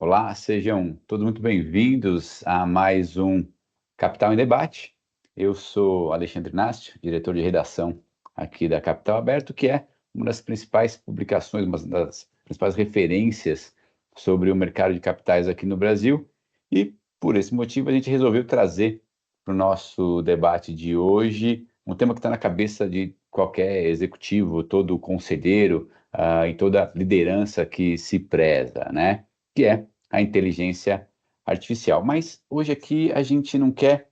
Olá, sejam todos muito bem-vindos a mais um Capital em Debate. Eu sou Alexandre Nastio, diretor de redação aqui da Capital Aberto, que é uma das principais publicações, uma das principais referências sobre o mercado de capitais aqui no Brasil. E, por esse motivo, a gente resolveu trazer para o nosso debate de hoje um tema que está na cabeça de qualquer executivo, todo conselheiro, e toda liderança que se preza, né? Que é a inteligência artificial. Mas hoje aqui a gente não quer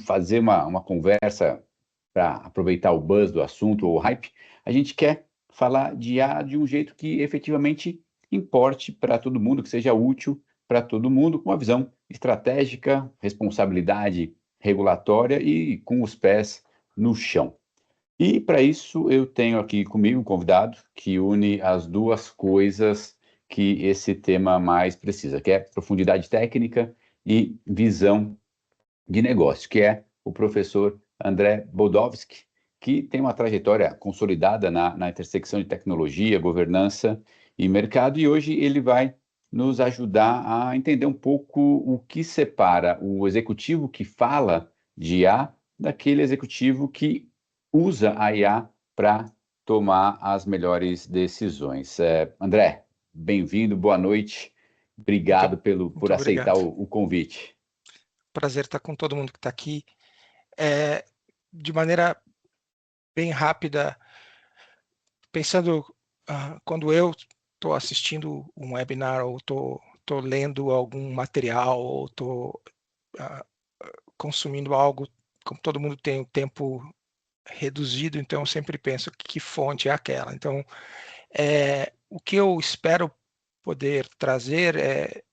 fazer uma conversa para aproveitar o buzz do assunto ou o hype. A gente quer falar de IA de um jeito que efetivamente importe para todo mundo, que seja útil para todo mundo, com uma visão estratégica, responsabilidade regulatória e com os pés no chão. E para isso eu tenho aqui comigo um convidado que une as duas coisas que esse tema mais precisa, que é profundidade técnica e visão de negócio, que é o professor André Bodowski, que tem uma trajetória consolidada na intersecção de tecnologia, governança e mercado, e hoje ele vai nos ajudar a entender um pouco o que separa o executivo que fala de IA daquele executivo que usa a IA para tomar as melhores decisões. André, bem-vindo, boa noite, Muito, obrigado por muito aceitar obrigado. o convite. Prazer estar com todo mundo que está aqui. De maneira bem rápida, pensando quando eu estou assistindo um webinar ou estou lendo algum material ou estou consumindo algo, como todo mundo tem o tempo reduzido, então eu sempre penso que fonte é aquela. Então, o que eu espero poder trazer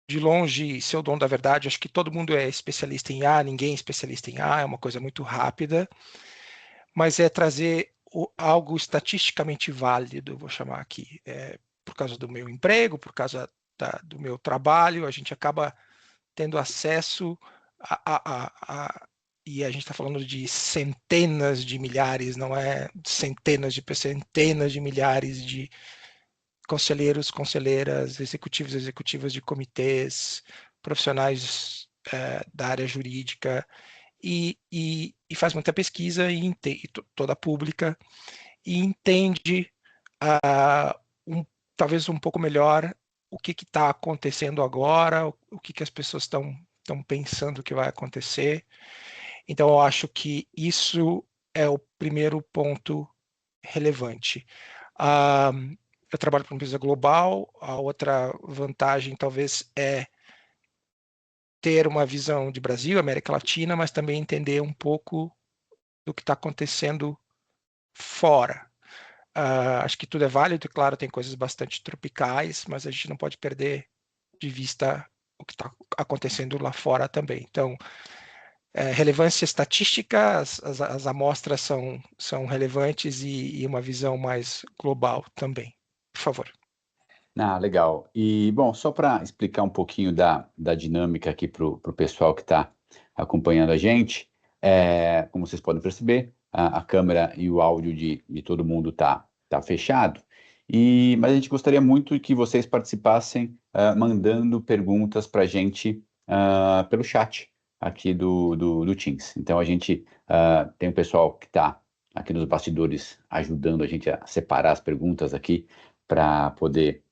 de longe, ser o dono da verdade. Acho que todo mundo é especialista em A, ninguém é especialista em A, é uma coisa muito rápida, mas é trazer algo estatisticamente válido, vou chamar aqui. Por causa do meu emprego, por causa do meu trabalho, a gente acaba tendo acesso e a gente está falando de centenas de milhares, não é centenas de pessoas, centenas de milhares de conselheiros, conselheiras, executivos, executivas de comitês, profissionais da área jurídica, e faz muita pesquisa e toda pública, e entende talvez um pouco melhor o que está acontecendo agora, o que as pessoas estão pensando que vai acontecer. Então, eu acho que isso é o primeiro ponto relevante. Eu trabalho para uma empresa global, a outra vantagem talvez é ter uma visão de Brasil, América Latina, mas também entender um pouco do que está acontecendo fora. Acho que tudo é válido, e claro, tem coisas bastante tropicais, mas a gente não pode perder de vista o que está acontecendo lá fora também. Então, relevância estatística, as amostras são relevantes e uma visão mais global também. Por favor. Legal. E, bom, só para explicar um pouquinho da dinâmica aqui para o pessoal que está acompanhando a gente, como vocês podem perceber, a câmera e o áudio de todo mundo tá fechado, mas a gente gostaria muito que vocês participassem mandando perguntas para a gente pelo chat aqui do Teams. Então, a gente tem um pessoal que está aqui nos bastidores ajudando a gente a separar as perguntas aqui para poder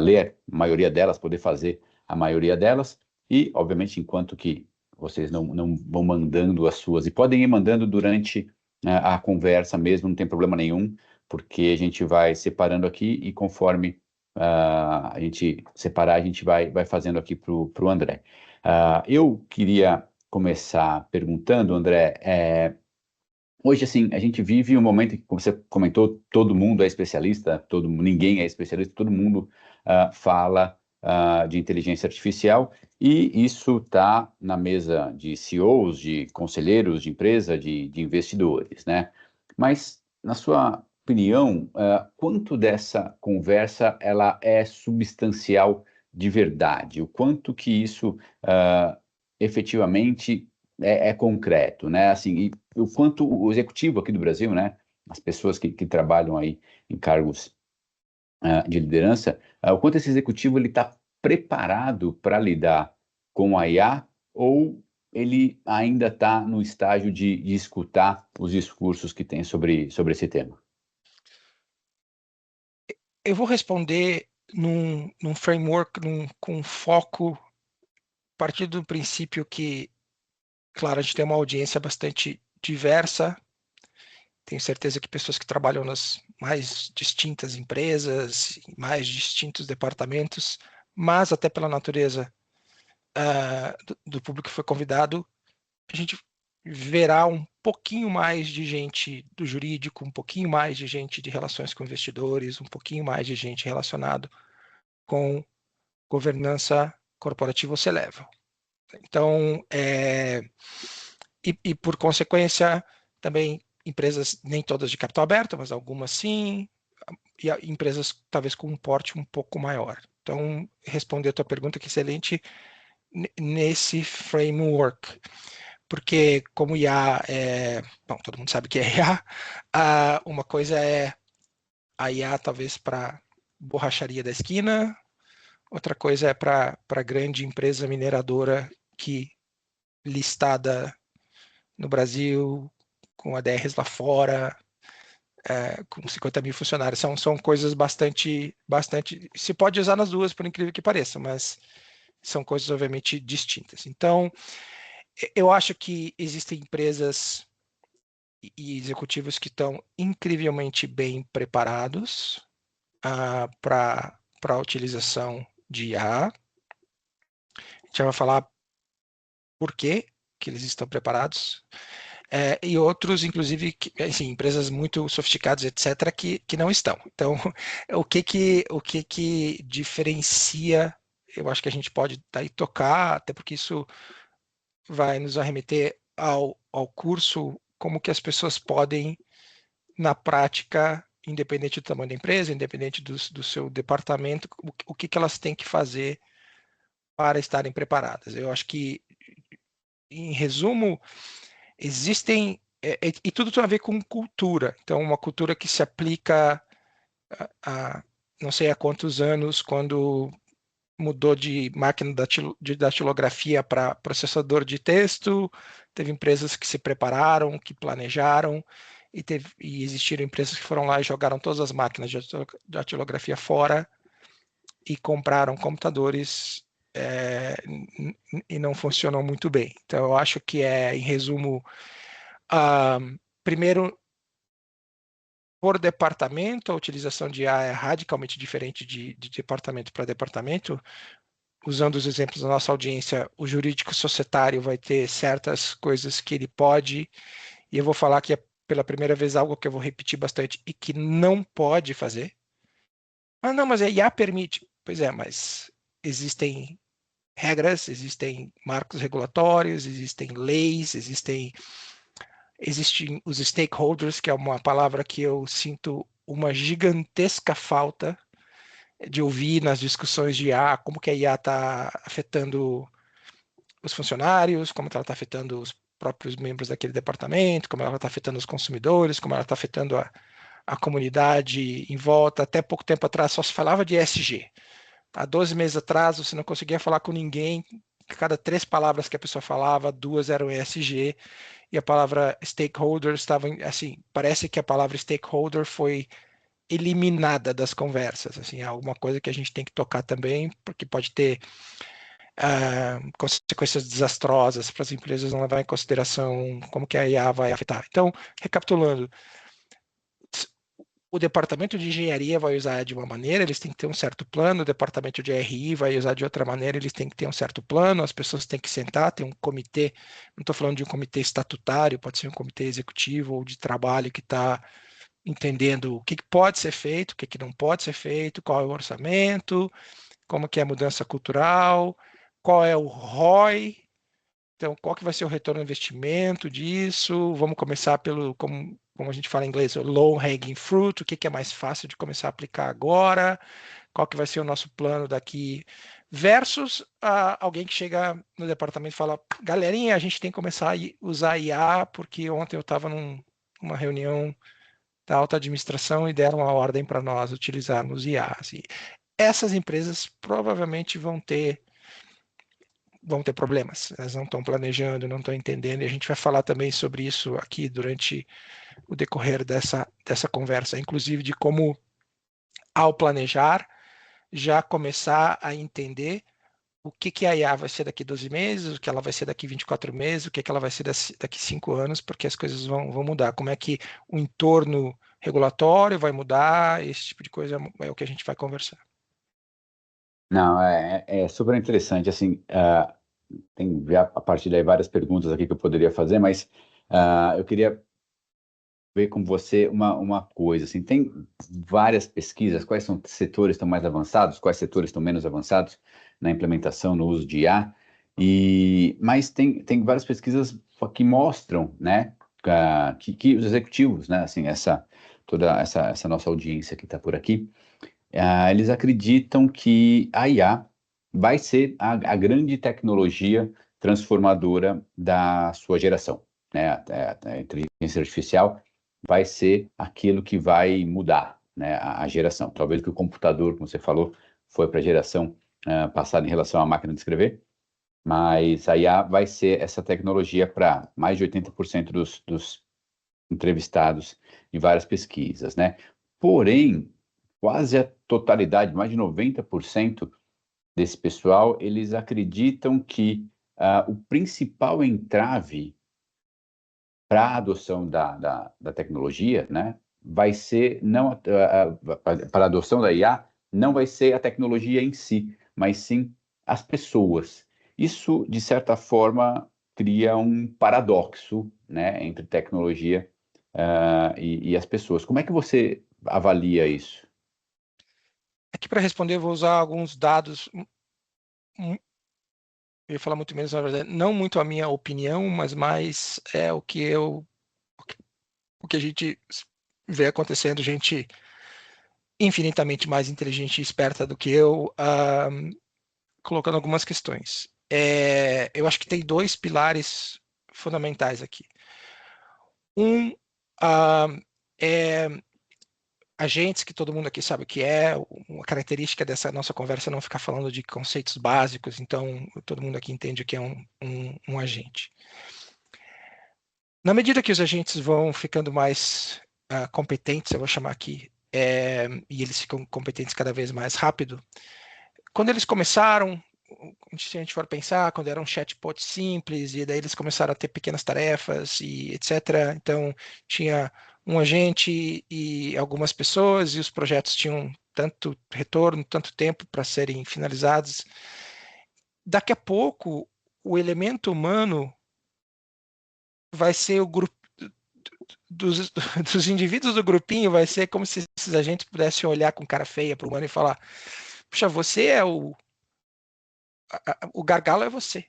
ler a maioria delas, poder fazer a maioria delas, e, obviamente, enquanto que vocês não vão mandando as suas, e podem ir mandando durante a conversa mesmo, não tem problema nenhum, porque a gente vai separando aqui e conforme a gente separar, a gente vai fazendo aqui para o André. Eu queria começar perguntando, André, hoje, assim, a gente vive um momento em que, como você comentou, todo mundo é especialista, ninguém é especialista, todo mundo fala de inteligência artificial, e isso está na mesa de CEOs, de conselheiros de empresa, de investidores, né? Mas, na sua opinião, quanto dessa conversa ela é substancial de verdade? O quanto que isso efetivamente é concreto, né? Assim, e o quanto o executivo aqui do Brasil, né? As pessoas que trabalham aí em cargos de liderança, o quanto esse executivo ele está preparado para lidar com a IA ou ele ainda está no estágio de escutar os discursos que tem sobre esse tema? Eu vou responder num framework, com foco, a partir do princípio que, claro, a gente tem uma audiência bastante diversa. Tenho certeza que pessoas que trabalham nas mais distintas empresas, em mais distintos departamentos, mas até pela natureza do público que foi convidado, a gente verá um pouquinho mais de gente do jurídico, um pouquinho mais de gente de relações com investidores, um pouquinho mais de gente relacionado com governança corporativa ou C-level. Então, e por consequência, também empresas, nem todas de capital aberto, mas algumas sim, e empresas talvez com um porte um pouco maior. Então, responder a tua pergunta, que excelente, nesse framework. Porque como IA bom, todo mundo sabe que é IA, uma coisa é a IA talvez para borracharia da esquina, outra coisa é para grande empresa mineradora que listada no Brasil, com ADRs lá fora, com 50 mil funcionários. São coisas bastante. Se pode usar nas duas, por incrível que pareça, mas são coisas obviamente distintas. Então, eu acho que existem empresas e executivos que estão incrivelmente bem preparados para a utilização de IA. A gente vai falar por que eles estão preparados. E outros, inclusive, assim, empresas muito sofisticadas, etc., que não estão. Então, o que diferencia, eu acho que a gente pode daí tocar, até porque isso vai nos arremeter ao curso, como que as pessoas podem, na prática, independente do tamanho da empresa, independente do seu departamento, o que elas têm que fazer para estarem preparadas. Eu acho que, em resumo, existem, e tudo tem a ver com cultura. Então, uma cultura que se aplica a não sei há quantos anos, quando mudou de máquina de datilografia para processador de texto, teve empresas que se prepararam, que planejaram, e existiram empresas que foram lá e jogaram todas as máquinas de datilografia fora e compraram computadores e não funcionam muito bem. Então, eu acho que em resumo, primeiro, por departamento, a utilização de IA é radicalmente diferente de departamento para departamento. Usando os exemplos da nossa audiência, o jurídico societário vai ter certas coisas que ele pode, e eu vou falar que é pela primeira vez algo que eu vou repetir bastante e que não pode fazer. Ah, não, mas a IA permite. Pois é, mas existem regras, existem marcos regulatórios, existem leis, existem os stakeholders, que é uma palavra que eu sinto uma gigantesca falta de ouvir nas discussões de IA, como que a IA está afetando os funcionários, como ela está afetando os próprios membros daquele departamento, como ela está afetando os consumidores, como ela está afetando a comunidade em volta. Até pouco tempo atrás só se falava de ESG. Há 12 meses atrás você não conseguia falar com ninguém, cada 3 palavras que a pessoa falava, 2 eram ESG, e a palavra stakeholder estava, assim, parece que a palavra stakeholder foi eliminada das conversas, assim, é alguma coisa que a gente tem que tocar também, porque pode ter consequências desastrosas para as empresas, não levar em consideração como que a IA vai afetar. Então, recapitulando, o departamento de engenharia vai usar de uma maneira, eles têm que ter um certo plano, o departamento de RI vai usar de outra maneira, eles têm que ter um certo plano, as pessoas têm que sentar, tem um comitê, não estou falando de um comitê estatutário, pode ser um comitê executivo ou de trabalho que está entendendo o que pode ser feito, o que não pode ser feito, qual é o orçamento, como que é a mudança cultural, qual é o ROI, então qual que vai ser o retorno do investimento disso, vamos começar pelo, como a gente fala em inglês, o low hanging fruit, o que é mais fácil de começar a aplicar agora, qual que vai ser o nosso plano daqui, versus alguém que chega no departamento e fala, galerinha, a gente tem que começar a usar IA, porque ontem eu estava numa reunião da alta administração e deram a ordem para nós utilizarmos IA. Assim. essas empresas provavelmente vão ter problemas. Elas não estão planejando, não estão entendendo, e a gente vai falar também sobre isso aqui durante o decorrer dessa conversa, inclusive de como, ao planejar, já começar a entender o que a IA vai ser daqui 12 meses, o que ela vai ser daqui 24 meses, o que ela vai ser daqui 5 anos, porque as coisas vão mudar. Como é que o entorno regulatório vai mudar, esse tipo de coisa é o que a gente vai conversar. Não, é super interessante, assim, tem a partir daí várias perguntas aqui que eu poderia fazer, mas eu queria ver com você uma coisa, assim, tem várias pesquisas, quais são setores estão mais avançados, quais setores estão menos avançados na implementação, no uso de IA, mas tem várias pesquisas que mostram, né, que os executivos, né, assim, toda essa nossa audiência que está por aqui, eles acreditam que a IA vai ser a grande tecnologia transformadora da sua geração, né? A inteligência artificial vai ser aquilo que vai mudar, né, a geração. Talvez que o computador, como você falou, foi para a geração passada em relação à máquina de escrever, mas a IA vai ser essa tecnologia para mais de 80% dos entrevistados em várias pesquisas, né? Porém, quase a totalidade, mais de 90% desse pessoal, eles acreditam que o principal entrave para a adoção da tecnologia, né, vai ser, não, para a adoção da IA, não vai ser a tecnologia em si, mas sim as pessoas. Isso, de certa forma, cria um paradoxo, né, entre tecnologia e as pessoas. Como é que você avalia isso? Aqui para responder, eu vou usar alguns dados, eu ia falar muito menos, na verdade, não muito a minha opinião, mas mais o que a gente vê acontecendo, gente infinitamente mais inteligente e esperta do que eu, colocando algumas questões. Eu acho que tem dois pilares fundamentais aqui. Um é agentes, que todo mundo aqui sabe o que é. Uma característica dessa nossa conversa é não ficar falando de conceitos básicos, então todo mundo aqui entende o que é um agente. Na medida que os agentes vão ficando mais competentes, eu vou chamar aqui, e eles ficam competentes cada vez mais rápido, quando eles começaram, se a gente for pensar, quando era um chatbot simples, e daí eles começaram a ter pequenas tarefas e etc. Então, tinha um agente e algumas pessoas, e os projetos tinham tanto retorno, tanto tempo para serem finalizados. Daqui a pouco, o elemento humano vai ser o grupo dos indivíduos do grupinho, vai ser como se esses agentes pudessem olhar com cara feia para o humano e falar: puxa, você é o gargalo é você.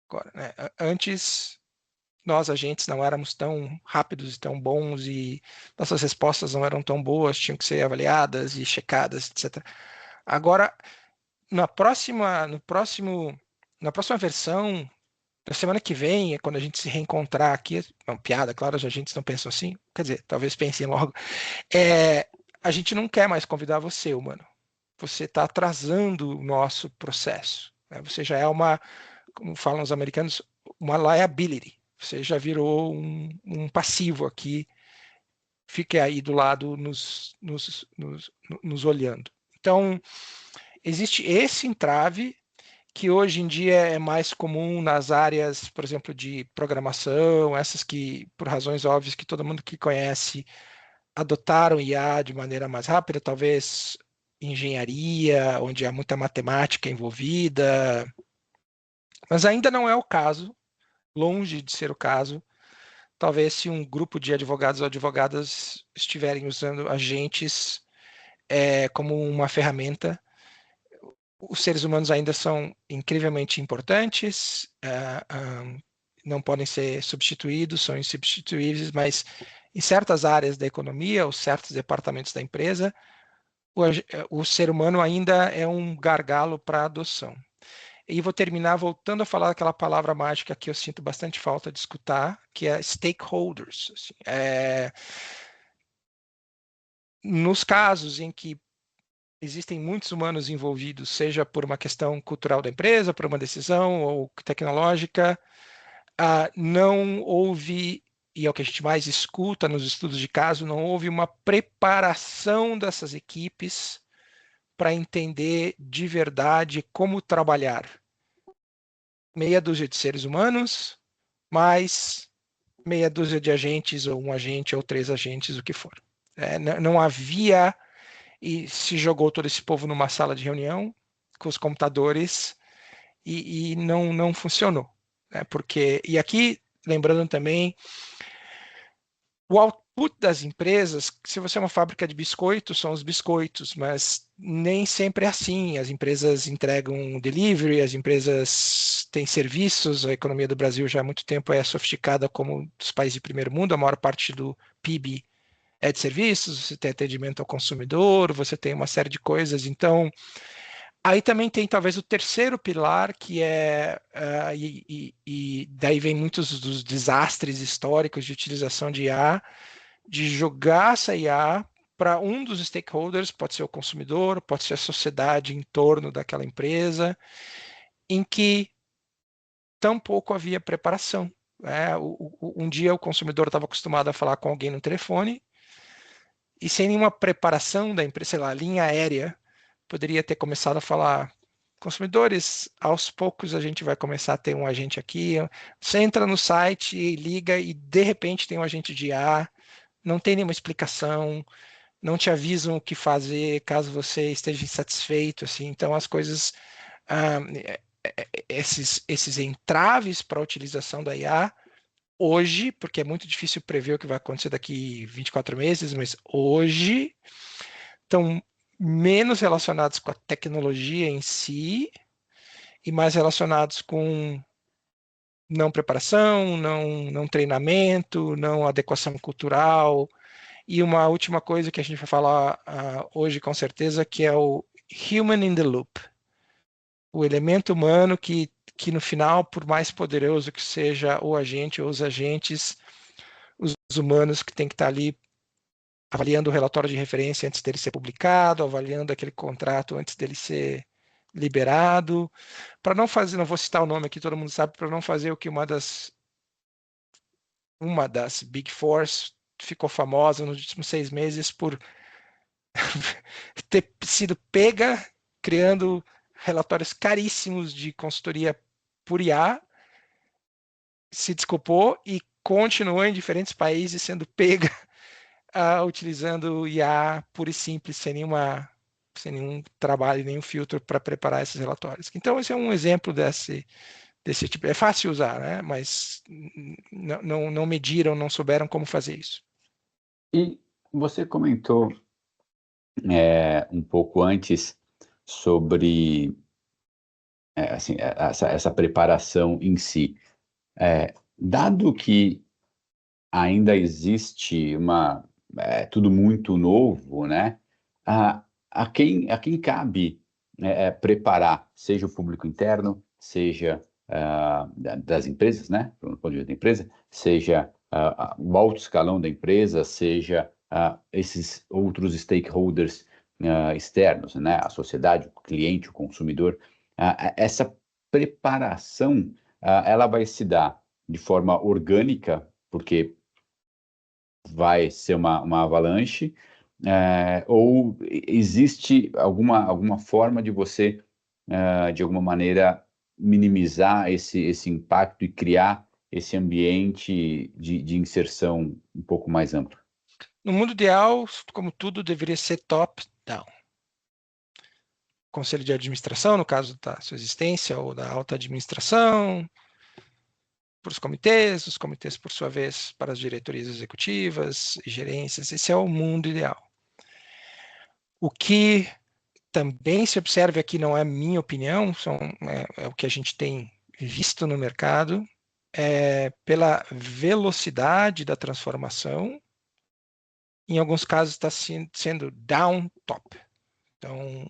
Agora, né? Antes, nós agentes não éramos tão rápidos e tão bons, e nossas respostas não eram tão boas, tinham que ser avaliadas e checadas, etc. Agora, na próxima versão, na semana que vem, é quando a gente se reencontrar aqui, é uma piada, claro, os agentes não pensam assim, quer dizer, talvez pensem logo, a gente não quer mais convidar você, humano. Você está atrasando o nosso processo. Né? Você já é como falam os americanos, uma liability. Você já virou um passivo aqui, fique aí do lado nos olhando. Então, existe esse entrave que hoje em dia é mais comum nas áreas, por exemplo, de programação, essas que, por razões óbvias, que todo mundo que conhece adotaram IA de maneira mais rápida, talvez engenharia, onde há muita matemática envolvida, mas ainda não é o caso, longe de ser o caso. Talvez se um grupo de advogados ou advogadas estiverem usando agentes como uma ferramenta, os seres humanos ainda são incrivelmente importantes, não podem ser substituídos, são insubstituíveis, mas em certas áreas da economia ou certos departamentos da empresa, o ser humano ainda é um gargalo para a adoção. E vou terminar voltando a falar aquela palavra mágica que eu sinto bastante falta de escutar, que é stakeholders. Assim, nos casos em que existem muitos humanos envolvidos, seja por uma questão cultural da empresa, por uma decisão ou tecnológica, não houve, e é o que a gente mais escuta nos estudos de caso, não houve uma preparação dessas equipes para entender de verdade como trabalhar. Meia dúzia de seres humanos, mais meia dúzia de agentes, ou um agente, ou 3 agentes, o que for. Não havia, e se jogou todo esse povo numa sala de reunião, com os computadores, e não funcionou. Porque, e aqui, lembrando também, o output das empresas, se você é uma fábrica de biscoitos, são os biscoitos, mas nem sempre é assim. As empresas entregam delivery, as empresas têm serviços, a economia do Brasil já há muito tempo é sofisticada como dos países de primeiro mundo, a maior parte do PIB é de serviços, você tem atendimento ao consumidor, você tem uma série de coisas. Então, aí também tem talvez o terceiro pilar, que é, e daí vem muitos dos desastres históricos de utilização de IA, de jogar essa IA para um dos stakeholders, pode ser o consumidor, pode ser a sociedade em torno daquela empresa, em que tampouco havia preparação. Um dia o consumidor estava acostumado a falar com alguém no telefone, e sem nenhuma preparação da empresa, sei lá, a linha aérea poderia ter começado a falar: consumidores, aos poucos a gente vai começar a ter um agente aqui. Você entra no site, liga e de repente tem um agente de IA, não tem nenhuma explicação, não te avisam o que fazer caso você esteja insatisfeito, assim. Então as coisas, esses entraves para a utilização da IA hoje, porque é muito difícil prever o que vai acontecer daqui 24 meses, mas hoje estão menos relacionados com a tecnologia em si e mais relacionados com não preparação, não treinamento, não adequação cultural. E uma última coisa que a gente vai falar hoje com certeza, que é o human in the loop. O elemento humano que no final, por mais poderoso que seja o agente ou os agentes, os humanos que tem que estar ali avaliando o relatório de referência antes dele ser publicado, avaliando aquele contrato antes dele ser liberado, para não fazer, não vou citar o nome aqui, todo mundo sabe, para não fazer o que uma das Big Fours ficou famosa nos últimos 6 meses por ter sido pega criando relatórios caríssimos de consultoria por IA, se desculpou e continuou em diferentes países sendo pega utilizando IA pura e simples, sem nenhum trabalho, nenhum filtro para preparar esses relatórios. Então, esse é um exemplo desse tipo. É fácil usar, né? Mas não mediram, não souberam como fazer isso. E você comentou um pouco antes sobre assim, essa preparação em si. Dado que ainda existe tudo muito novo, né? A quem cabe preparar, seja o público interno, seja das empresas, né? Do ponto de vista da empresa, seja o alto escalão da empresa, seja esses outros stakeholders externos, né? A sociedade, o cliente, o consumidor. Essa preparação, ela vai se dar de forma orgânica, porque vai ser uma avalanche, ou existe alguma forma de você, de alguma maneira, minimizar esse impacto e criar esse ambiente de inserção um pouco mais amplo? No mundo ideal, como tudo, deveria ser top-down. Conselho de administração, no caso da sua existência, ou da alta administração, para os comitês, por sua vez, para as diretorias executivas e gerências. Esse é o mundo ideal. O que também se observa aqui, não é minha opinião, é o que a gente tem visto no mercado, pela velocidade da transformação, em alguns casos está sendo down top. Então,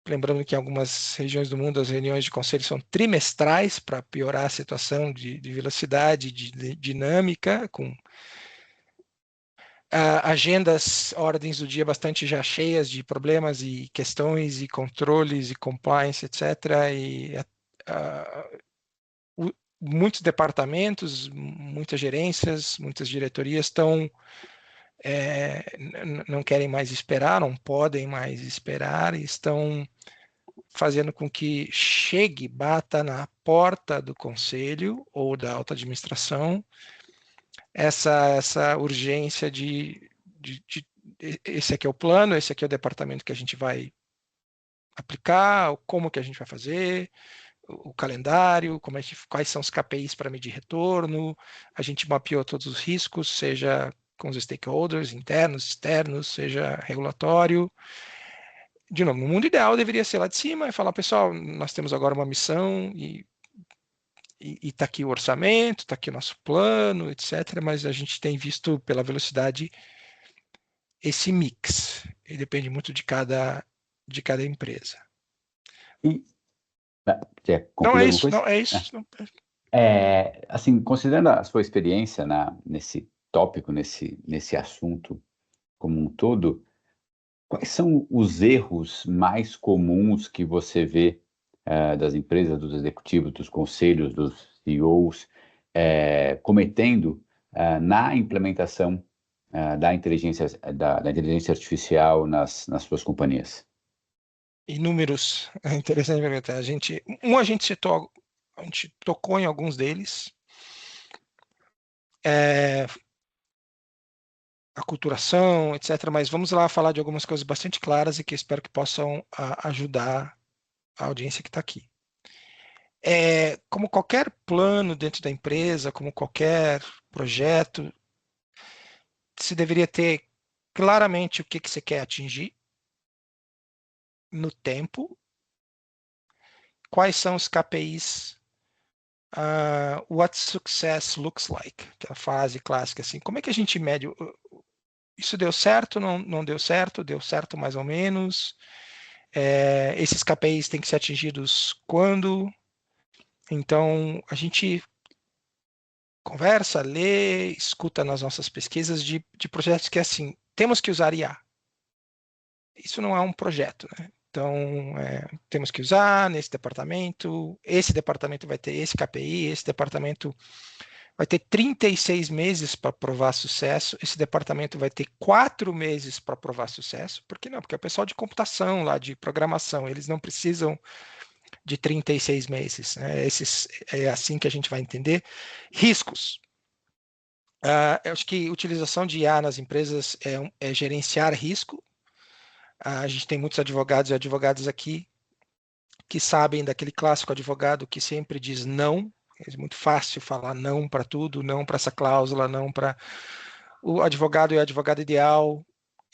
lembrando que em algumas regiões do mundo as reuniões de conselho são trimestrais para piorar a situação de velocidade, de dinâmica, agendas, ordens do dia bastante já cheias de problemas e questões e controles e compliance, etc. E muitos departamentos, muitas gerências, muitas diretorias não querem mais esperar, não podem mais esperar, e estão fazendo com que bata na porta do conselho ou da alta administração essa urgência de esse aqui é o plano, esse aqui é o departamento que a gente vai aplicar, como que a gente vai fazer, o calendário, quais são os KPIs para medir retorno, a gente mapeou todos os riscos, seja com os stakeholders internos, externos, seja regulatório. De novo, no mundo ideal deveria ser lá de cima e falar, pessoal, nós temos agora uma missão e está aqui o orçamento, está aqui o nosso plano, etc. Mas a gente tem visto pela velocidade esse mix. E depende muito de cada empresa. Quer Não concluir é alguma isso, coisa? não é isso. Assim, considerando a sua experiência nesse tópico, nesse assunto como um todo, quais são os erros mais comuns que você vê das empresas, dos executivos, dos conselhos, dos CEOs cometendo na implementação da inteligência artificial nas suas companhias? Inúmeros, é interessante perguntar. A gente tocou em alguns deles. Aculturação, etc. Mas vamos lá falar de algumas coisas bastante claras e que espero que possam ajudar a audiência que está aqui. Como qualquer plano dentro da empresa, como qualquer projeto, se deveria ter claramente o que você quer atingir no tempo, quais são os KPIs, what success looks like, aquela frase clássica assim, como é que a gente mede, isso deu certo, não deu certo mais ou menos, esses KPIs têm que ser atingidos quando, então a gente conversa, lê, escuta nas nossas pesquisas de projetos que assim, temos que usar IA. Isso não é um projeto, né? Então, temos que usar nesse departamento, esse departamento vai ter esse KPI, esse departamento vai ter 36 meses para provar sucesso, esse departamento vai ter 4 meses para provar sucesso. Por que não? Porque é o pessoal de computação, lá de programação, eles não precisam de 36 meses. Né? É assim que a gente vai entender. Riscos. Eu acho que a utilização de IA nas empresas é gerenciar risco. A gente tem muitos advogados e advogadas aqui que sabem daquele clássico advogado que sempre diz não. É muito fácil falar não para tudo, não para essa cláusula, não para... O advogado e a advogada ideal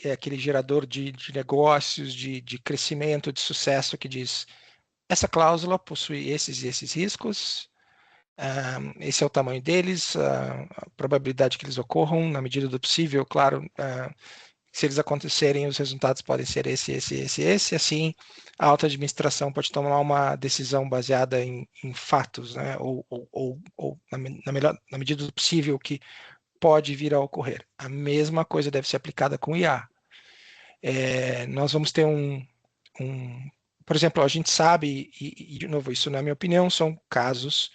é aquele gerador de negócios, de crescimento, de sucesso, que diz essa cláusula possui esses e esses riscos, esse é o tamanho deles, a probabilidade que eles ocorram, na medida do possível, claro, se eles acontecerem, os resultados podem ser esse, assim, a alta administração pode tomar uma decisão baseada em fatos, né, ou na medida do possível que pode vir a ocorrer. A mesma coisa deve ser aplicada com IA. Nós vamos ter por exemplo, a gente sabe, e de novo, isso não é minha opinião, são casos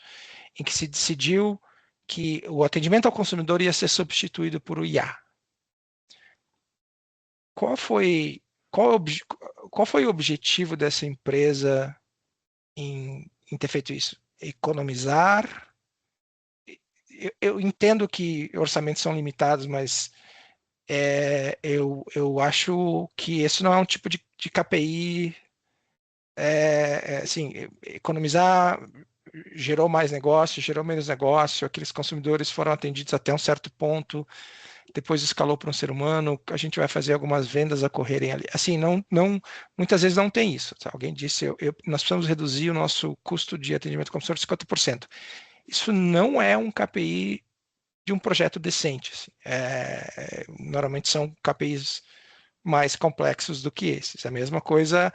em que se decidiu que o atendimento ao consumidor ia ser substituído por IA. Qual foi o objetivo dessa empresa em ter feito isso? Economizar? Eu entendo que orçamentos são limitados, mas eu acho que esse não é um tipo de KPI. Assim, economizar gerou mais negócio, gerou menos negócio, aqueles consumidores foram atendidos até um certo ponto, depois escalou para um ser humano, a gente vai fazer algumas vendas ocorrerem ali. Assim, muitas vezes não tem isso. Alguém disse, nós precisamos reduzir o nosso custo de atendimento ao consumidor 50%. Isso não é um KPI de um projeto decente. Assim. Normalmente são KPIs mais complexos do que esses. A mesma coisa,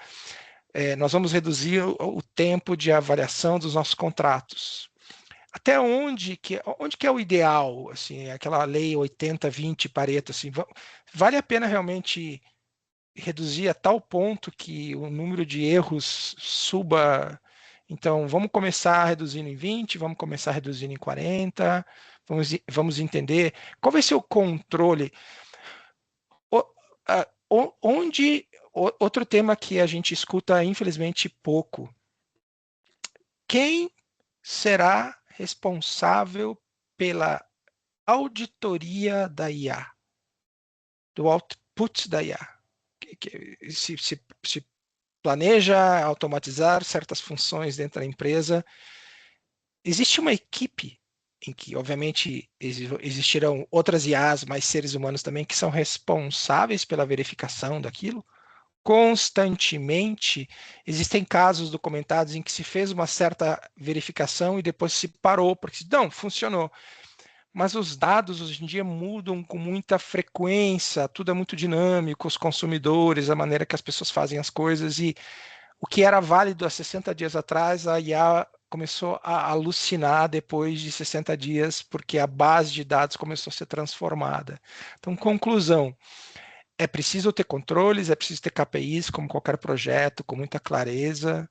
nós vamos reduzir o tempo de avaliação dos nossos contratos. até onde que é o ideal, assim, aquela lei 80-20 Pareto, assim, vale a pena realmente reduzir a tal ponto que o número de erros suba. Então, vamos começar reduzindo em 20, vamos começar reduzindo em 40, vamos entender qual vai ser o controle. Outro tema que a gente escuta, infelizmente, pouco. Quem será responsável pela auditoria da IA, do output da IA? Se planeja automatizar certas funções dentro da empresa, existe uma equipe em que, obviamente, existirão outras IAs, mais seres humanos também, que são responsáveis pela verificação daquilo. Constantemente, existem casos documentados em que se fez uma certa verificação e depois se parou, porque não, funcionou. Mas os dados hoje em dia mudam com muita frequência, tudo é muito dinâmico, os consumidores, a maneira que as pessoas fazem as coisas, e o que era válido há 60 dias atrás, a IA começou a alucinar depois de 60 dias, porque a base de dados começou a ser transformada. Então, conclusão, é preciso ter controles, é preciso ter KPIs, como qualquer projeto, com muita clareza,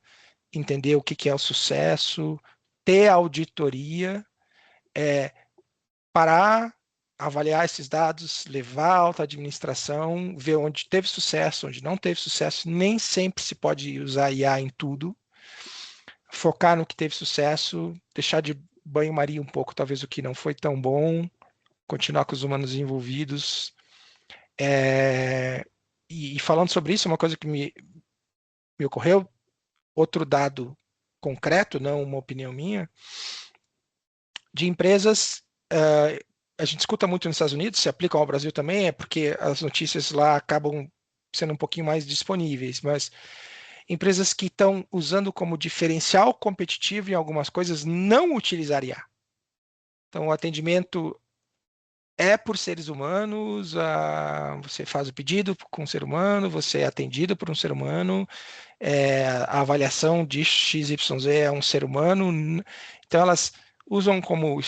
entender o que é o sucesso, ter auditoria, parar, avaliar esses dados, levar a alta administração, ver onde teve sucesso, onde não teve sucesso. Nem sempre se pode usar IA em tudo. Focar no que teve sucesso, deixar de banho-maria um pouco, talvez o que não foi tão bom, continuar com os humanos envolvidos. E falando sobre isso, uma coisa que me ocorreu, outro dado concreto, não uma opinião minha, de empresas, a gente escuta muito nos Estados Unidos, se aplicam ao Brasil também, é porque as notícias lá acabam sendo um pouquinho mais disponíveis, mas empresas que estão usando como diferencial competitivo em algumas coisas não utilizar IA. Então, o atendimento é por seres humanos, você faz o pedido com um ser humano, você é atendido por um ser humano, a avaliação de XYZ é um ser humano, então elas usam como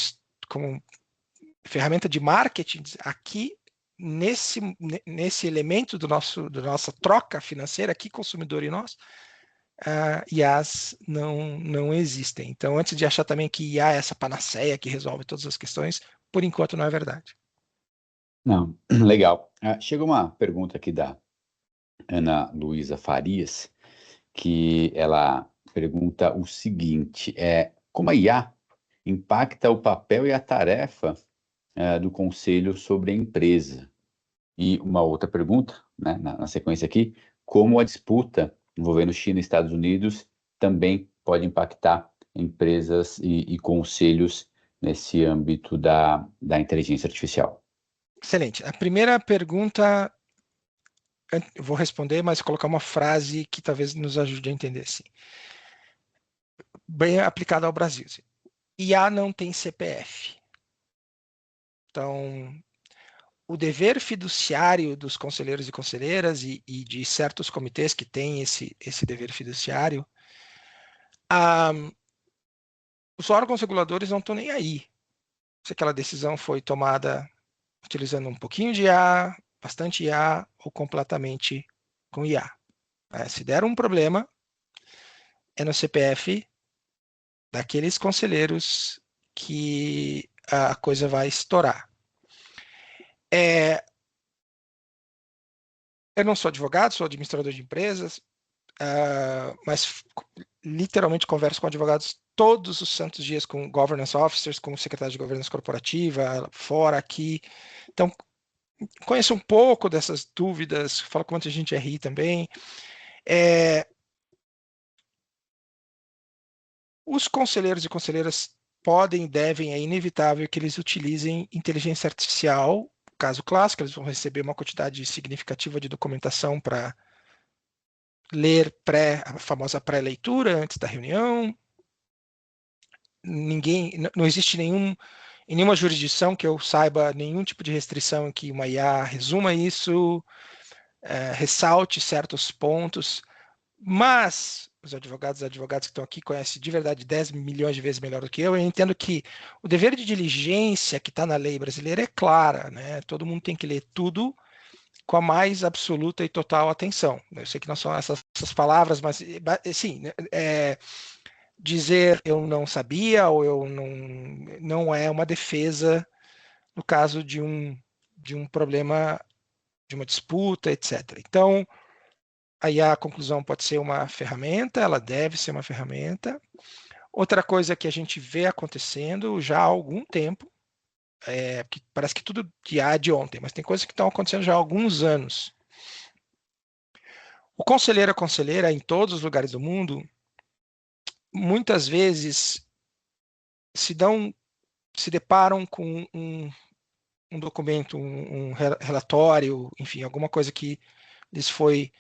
ferramenta de marketing aqui nesse elemento da nossa troca financeira aqui, consumidor e nós, IAs não existem. Então, antes de achar também que IA é essa panaceia que resolve todas as questões, por enquanto não é verdade. Não, legal. Chega uma pergunta aqui da Ana Luísa Farias, que ela pergunta o seguinte: como a IA impacta o papel e a tarefa do conselho sobre a empresa? E uma outra pergunta, né, na sequência aqui: como a disputa envolvendo China e Estados Unidos também pode impactar empresas e conselhos nesse âmbito da inteligência artificial? Excelente. A primeira pergunta, eu vou responder, mas colocar uma frase que talvez nos ajude a entender. Assim. Bem aplicada ao Brasil. Assim. IA não tem CPF. Então, o dever fiduciário dos conselheiros e conselheiras e de certos comitês que têm esse dever fiduciário, os órgãos reguladores não estão nem aí. Se aquela decisão foi tomada utilizando um pouquinho de IA, bastante IA ou completamente com IA. Se der um problema, é no CPF daqueles conselheiros que a coisa vai estourar. Eu não sou advogado, sou administrador de empresas, mas literalmente converso com advogados todos os santos dias, com governance officers, com secretários de governança corporativa, fora, aqui. Então, conheço um pouco dessas dúvidas, falo com muita gente RI também. Os conselheiros e conselheiras podem, devem, é inevitável que eles utilizem inteligência artificial. Caso clássico, eles vão receber uma quantidade significativa de documentação para ler a famosa pré-leitura antes da reunião. Não existe em nenhuma jurisdição que eu saiba nenhum tipo de restrição em que uma IA resuma isso, ressalte certos pontos. Mas os advogados que estão aqui conhecem de verdade 10 milhões de vezes melhor do que eu entendo que o dever de diligência que está na lei brasileira é clara, né? Todo mundo tem que ler tudo com a mais absoluta e total atenção. Eu sei que não são essas palavras, mas sim, dizer eu não sabia ou eu não é uma defesa no caso de um problema, de uma disputa, etc. Então, aí a conclusão pode ser uma ferramenta, ela deve ser uma ferramenta. Outra coisa que a gente vê acontecendo já há algum tempo, que parece que tudo que há de ontem, mas tem coisas que estão acontecendo já há alguns anos. O conselheiro, a conselheira, em todos os lugares do mundo, muitas vezes se deparam com um documento, um relatório, enfim, alguma coisa que lhes foi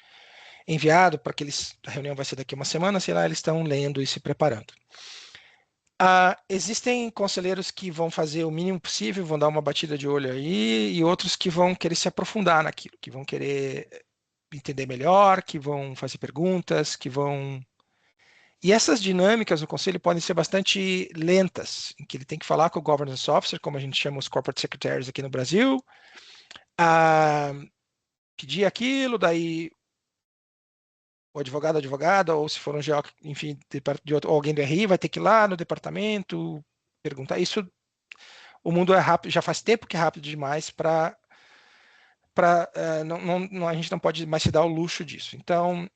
enviado para que a reunião vai ser daqui a uma semana, sei lá, eles estão lendo e se preparando. Existem conselheiros que vão fazer o mínimo possível, vão dar uma batida de olho aí, e outros que vão querer se aprofundar naquilo, que vão querer entender melhor, que vão fazer perguntas, que vão. E essas dinâmicas no conselho podem ser bastante lentas, em que ele tem que falar com o governance officer, como a gente chama os corporate secretaries aqui no Brasil, pedir aquilo, daí o advogado, advogada, ou se for um GO, enfim, ou alguém do RI, vai ter que ir lá no departamento perguntar. Isso, o mundo é rápido, já faz tempo que é rápido demais para a gente não pode mais se dar o luxo disso. Então,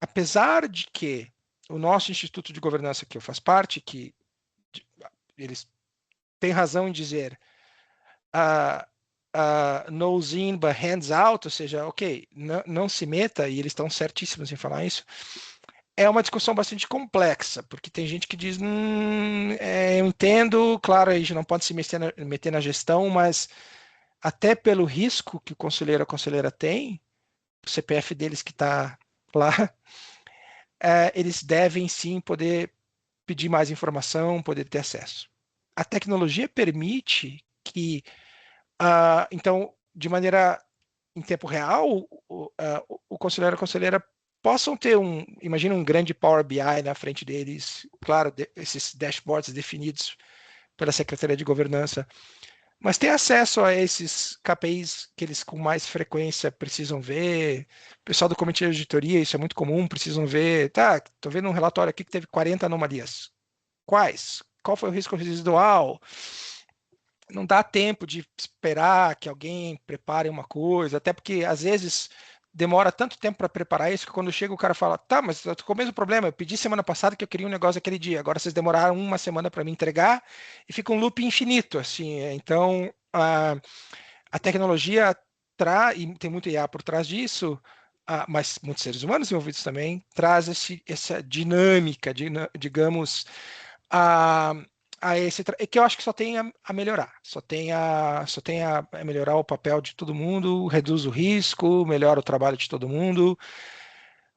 apesar de que o nosso Instituto de Governança que eu faço parte, que eles têm razão em dizer nose in, but hands out, ou seja, ok, não se meta, e eles estão certíssimos em falar isso, é uma discussão bastante complexa, porque tem gente que diz, eu entendo, claro, a gente não pode se meter na gestão, mas até pelo risco que o conselheiro ou a conselheira tem, o CPF deles que está lá, eles devem sim poder pedir mais informação, poder ter acesso. A tecnologia permite que, então, de maneira em tempo real, o conselheiro ou a conselheira possam ter imagina um grande Power BI na frente deles, claro, esses dashboards definidos pela Secretaria de Governança, mas ter acesso a esses KPIs que eles com mais frequência precisam ver. O pessoal do comitê de auditoria, isso é muito comum, precisam ver. Tá, estou vendo um relatório aqui que teve 40 anomalias. Quais? Qual foi o risco residual? Não dá tempo de esperar que alguém prepare uma coisa, até porque às vezes demora tanto tempo para preparar isso que quando chega o cara fala, tá, mas eu tô com o mesmo problema, eu pedi semana passada que eu queria um negócio aquele dia, agora vocês demoraram uma semana para me entregar e fica um loop infinito, assim. Então, a tecnologia e tem muito IA por trás disso, mas muitos seres humanos envolvidos também, traz essa dinâmica, digamos, que eu acho que só tem a melhorar, só tem a melhorar o papel de todo mundo, reduz o risco, melhora o trabalho de todo mundo.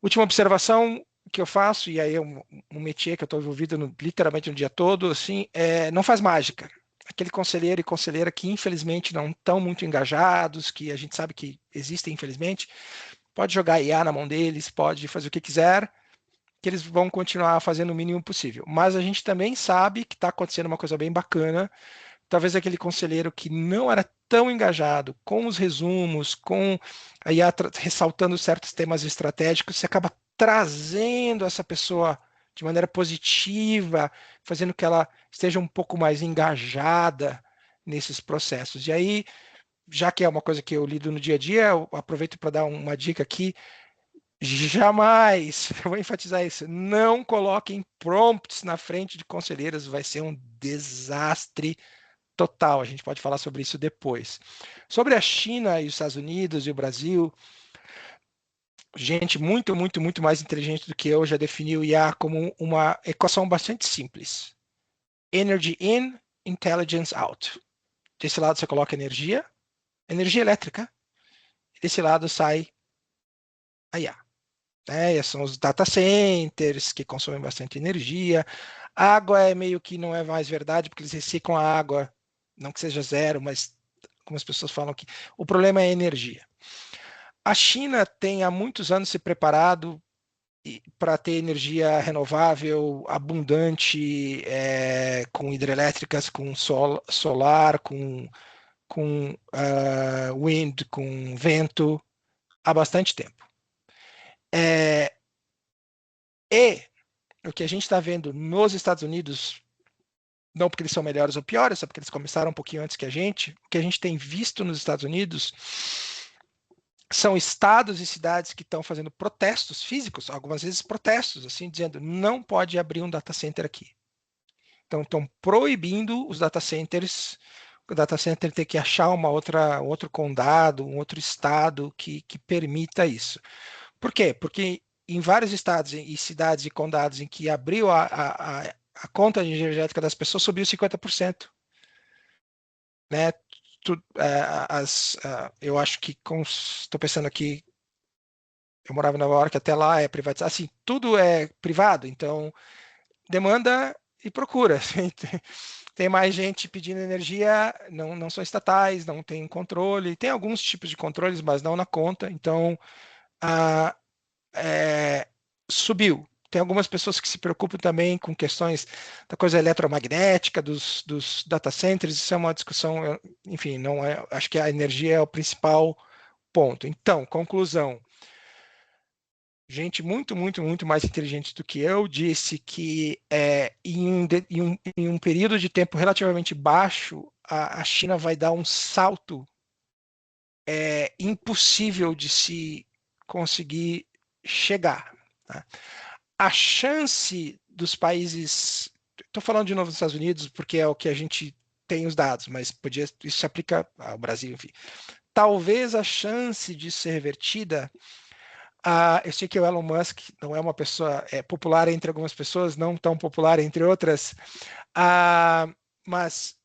Última observação que eu faço, e aí é um métier que eu estou envolvido literalmente no dia todo, assim, não faz mágica. Aquele conselheiro e conselheira que infelizmente não estão muito engajados, que a gente sabe que existem infelizmente, pode jogar IA na mão deles, pode fazer o que quiser, que eles vão continuar fazendo o mínimo possível. Mas a gente também sabe que está acontecendo uma coisa bem bacana. Talvez aquele conselheiro que não era tão engajado com os resumos, com a IA ressaltando certos temas estratégicos, você acaba trazendo essa pessoa de maneira positiva, fazendo que ela esteja um pouco mais engajada nesses processos. E aí, já que é uma coisa que eu lido no dia a dia, eu aproveito para dar uma dica aqui. Jamais, eu vou enfatizar isso, não coloquem prompts na frente de conselheiros, vai ser um desastre total. A gente pode falar sobre isso depois. Sobre a China e os Estados Unidos e o Brasil, gente muito, muito, muito mais inteligente do que eu já definiu o IA como uma equação bastante simples. Energy in, intelligence out. Desse lado você coloca energia elétrica, desse lado sai a IA. São os data centers que consomem bastante energia. Água é meio que não é mais verdade, porque eles reciclam a água, não que seja zero, mas como as pessoas falam que o problema é a energia. A China tem há muitos anos se preparado para ter energia renovável, abundante, com hidrelétricas, com solar, com wind, com vento, há bastante tempo. E o que a gente está vendo nos Estados Unidos, não porque eles são melhores ou piores, só porque eles começaram um pouquinho antes que a gente, o que a gente tem visto nos Estados Unidos são estados e cidades que estão fazendo protestos físicos, algumas vezes protestos, assim, dizendo não pode abrir um data center aqui. Então, estão proibindo os data centers, o data center ter que achar um outro condado, um outro estado que permita isso. Por quê? Porque em vários estados e cidades e condados em que abriu a conta energética das pessoas, subiu 50%. Né? Eu acho que, estou pensando aqui, eu morava em Nova York, até lá é privatizado, assim, tudo é privado, então demanda e procura. Tem mais gente pedindo energia, não são estatais, não tem controle, tem alguns tipos de controles, mas não na conta, então subiu. Tem algumas pessoas que se preocupam também com questões da coisa eletromagnética, dos data centers, isso é uma discussão, enfim, não é, acho que a energia é o principal ponto. Então, conclusão, gente muito, muito, muito mais inteligente do que eu disse que em um período de tempo relativamente baixo, a China vai dar um salto impossível de se conseguir chegar. Tá? A chance dos países, estou falando de novo dos Estados Unidos porque é o que a gente tem os dados, mas isso se aplica ao Brasil, enfim. Talvez a chance de ser revertida, eu sei que o Elon Musk não é uma pessoa popular entre algumas pessoas, não tão popular entre outras, mas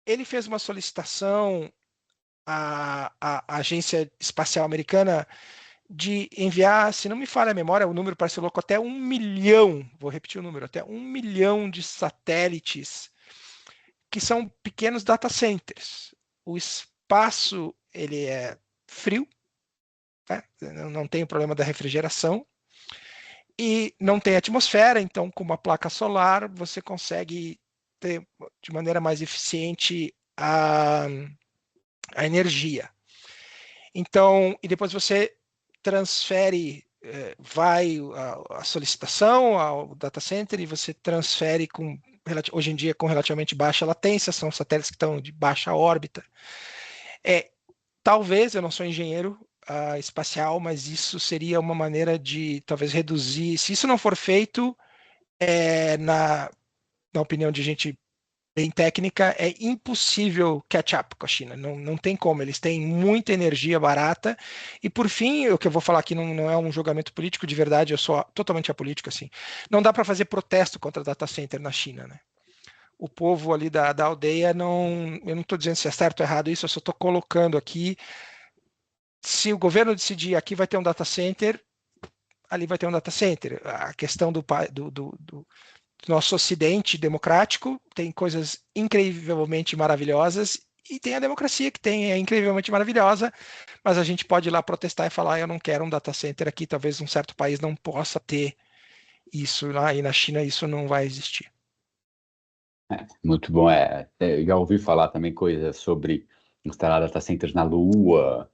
ele fez uma solicitação à Agência Espacial Americana de enviar, se não me falha a memória, o número parece louco, até 1 milhão, vou repetir o número, até 1 milhão de satélites que são pequenos data centers. O espaço ele é frio, né? Não tem o problema da refrigeração e não tem atmosfera, então com uma placa solar você consegue ter de maneira mais eficiente a energia. Então, e depois você transfere, vai a solicitação ao data center e você transfere hoje em dia com relativamente baixa latência, são satélites que estão de baixa órbita. Talvez, eu não sou engenheiro espacial, mas isso seria uma maneira de talvez reduzir, se isso não for feito, na opinião de gente bem técnica, é impossível catch up com a China, não tem como, eles têm muita energia barata, e por fim, o que eu vou falar aqui não é um julgamento político de verdade, eu sou totalmente apolítico, assim, não dá para fazer protesto contra data center na China, né? O povo ali da aldeia, eu não estou dizendo se é certo ou errado isso, eu só estou colocando aqui, se o governo decidir aqui vai ter um data center, ali vai ter um data center, a questão do nosso ocidente democrático tem coisas incrivelmente maravilhosas e tem a democracia que é incrivelmente maravilhosa, mas a gente pode ir lá protestar e falar, eu não quero um data center aqui, talvez um certo país não possa ter isso lá, e na China isso não vai existir. Muito bom. Eu já ouvi falar também coisas sobre instalar data centers na Lua,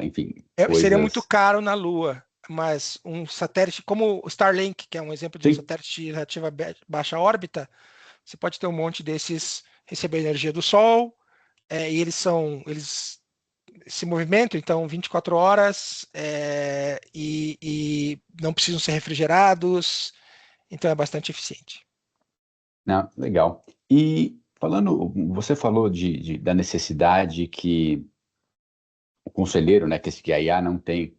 enfim, Seria muito coisas. caro na Lua, mas um satélite como o Starlink, que é um exemplo de um Sim, satélite de relativa baixa órbita, você pode ter um monte desses, receber energia do Sol, e eles se movimentam, então 24 horas, e não precisam ser refrigerados, então é bastante eficiente. não, legal. E você falou da necessidade que o conselheiro, né, que a IA não tem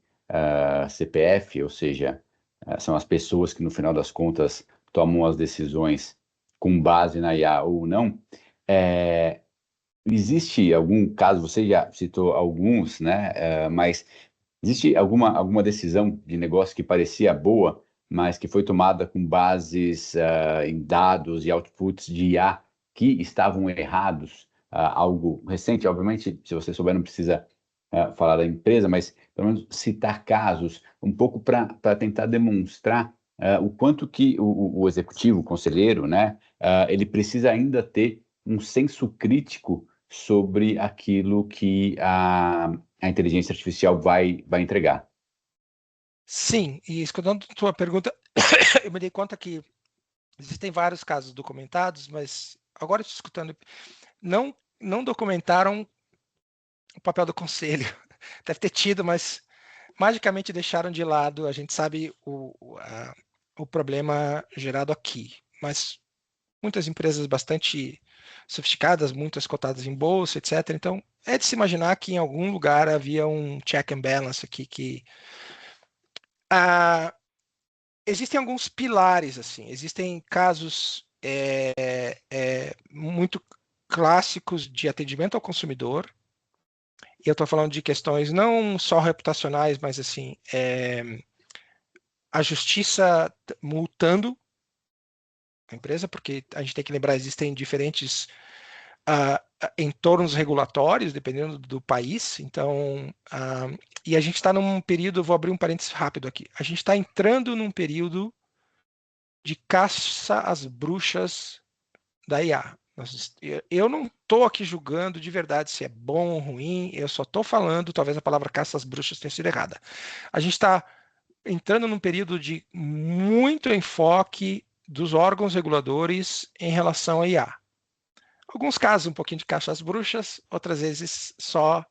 CPF, ou seja, são as pessoas que no final das contas tomam as decisões com base na IA ou não. Existe algum caso, você já citou alguns, né, mas existe alguma decisão de negócio que parecia boa, mas que foi tomada com bases em dados e outputs de IA que estavam errados? Algo recente, obviamente, se você souber, não precisa falar da empresa, mas pelo menos citar casos, um pouco para tentar demonstrar o quanto que o executivo, o conselheiro, né, ele precisa ainda ter um senso crítico sobre aquilo que a inteligência artificial vai entregar. Sim, e escutando a tua pergunta, eu me dei conta que existem vários casos documentados, mas agora escutando, não documentaram o papel do conselho. Deve ter tido, mas magicamente deixaram de lado. A gente sabe o problema gerado aqui, mas muitas empresas bastante sofisticadas, muitas cotadas em bolsa, etc. Então, é de se imaginar que em algum lugar havia um check and balance aqui que ah, existem alguns pilares, assim, existem casos muito clássicos de atendimento ao consumidor, e eu estou falando de questões não só reputacionais, mas assim, a justiça multando a empresa, porque a gente tem que lembrar, existem diferentes entornos regulatórios, dependendo do país, então, e a gente está num período, vou abrir um parênteses rápido aqui, a gente está entrando num período de caça às bruxas da IA. Eu não estou aqui julgando de verdade se é bom ou ruim, eu só estou falando, talvez a palavra caça às bruxas tenha sido errada. A gente está entrando num período de muito enfoque dos órgãos reguladores em relação à IA. Alguns casos um pouquinho de caça às bruxas, outras vezes só